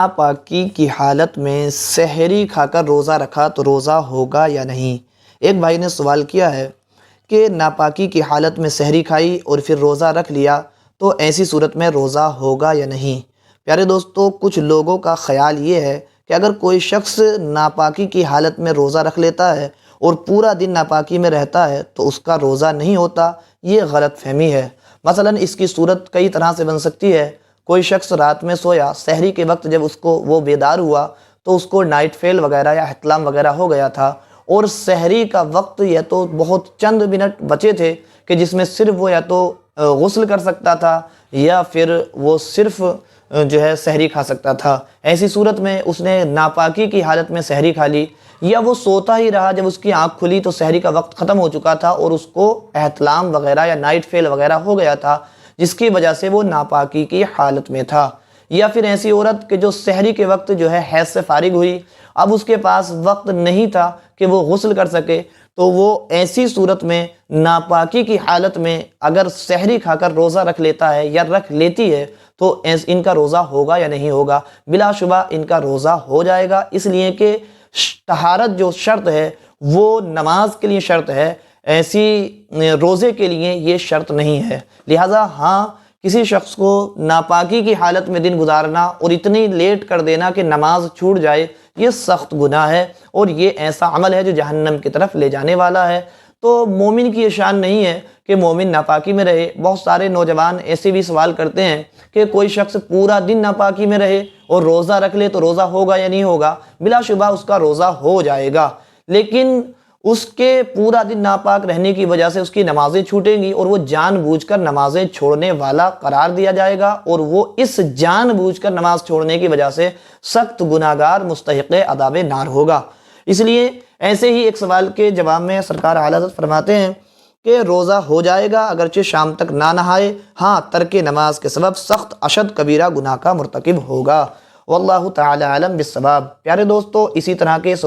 ناپاکی کی حالت میں سحری کھا کر روزہ رکھا تو روزہ ہوگا یا نہیں؟ ایک بھائی نے سوال کیا ہے کہ ناپاکی کی حالت میں سحری کھائی اور پھر روزہ رکھ لیا تو ایسی صورت میں روزہ ہوگا یا نہیں؟ پیارے دوستو، کچھ لوگوں کا خیال یہ ہے کہ اگر کوئی شخص ناپاکی کی حالت میں روزہ رکھ لیتا ہے اور پورا دن ناپاکی میں رہتا ہے تو اس کا روزہ نہیں ہوتا۔ یہ غلط فہمی ہے۔ مثلا اس کی صورت کئی طرح سے بن سکتی ہے۔ کوئی شخص رات میں سویا، سحری کے وقت جب وہ بیدار ہوا تو اس کو نائٹ فیل وغیرہ یا احتلام وغیرہ ہو گیا تھا، اور سحری کا وقت یا تو بہت چند منٹ بچے تھے کہ جس میں صرف وہ یا تو غسل کر سکتا تھا یا پھر وہ صرف سحری کھا سکتا تھا۔ ایسی صورت میں اس نے ناپاکی کی حالت میں سحری کھا لی، یا وہ سوتا ہی رہا، جب اس کی آنکھ کھلی تو سحری کا وقت ختم ہو چکا تھا اور اس کو احتلام وغیرہ یا نائٹ فیل وغیرہ ہو گیا تھا، جس کی وجہ سے وہ ناپاکی کی حالت میں تھا۔ یا پھر ایسی عورت کہ جو سحری کے وقت حیض سے فارغ ہوئی، اب اس کے پاس وقت نہیں تھا کہ وہ غسل کر سکے، تو وہ ایسی صورت میں ناپاکی کی حالت میں اگر سحری کھا کر روزہ رکھ لیتا ہے یا رکھ لیتی ہے تو ان کا روزہ ہوگا یا نہیں ہوگا؟ بلا شبہ ان کا روزہ ہو جائے گا، اس لیے کہ طہارت جو شرط ہے وہ نماز کے لیے شرط ہے، ایسی روزے کے لیے یہ شرط نہیں ہے۔ لہٰذا ہاں، کسی شخص کو ناپاکی کی حالت میں دن گزارنا اور اتنی لیٹ کر دینا کہ نماز چھوٹ جائے، یہ سخت گناہ ہے اور یہ ایسا عمل ہے جو جہنم کی طرف لے جانے والا ہے۔ تو مومن کی یہ شان نہیں ہے کہ مومن ناپاکی میں رہے۔ بہت سارے نوجوان ایسے بھی سوال کرتے ہیں کہ کوئی شخص پورا دن ناپاکی میں رہے اور روزہ رکھ لے تو روزہ ہوگا یا نہیں ہوگا؟ بلا شبہ اس کا روزہ ہو جائے گا، لیکن اس کے پورا دن ناپاک رہنے کی وجہ سے اس کی نمازیں چھوٹیں گی اور وہ جان بوجھ کر نمازیں چھوڑنے والا قرار دیا جائے گا، اور وہ اس جان بوجھ کر نماز چھوڑنے کی وجہ سے سخت گناہگار مستحق عذاب نار ہوگا۔ اس لیے ایسے ہی ایک سوال کے جواب میں سرکار اعلیٰ حضرت فرماتے ہیں کہ روزہ ہو جائے گا اگرچہ شام تک نہ نہائے، ہاں ترک نماز کے سبب سخت اشد کبیرہ گناہ کا مرتکب ہوگا۔ واللہ تعالی عالم بالصواب۔ پیارے دوستو، اسی طرح کے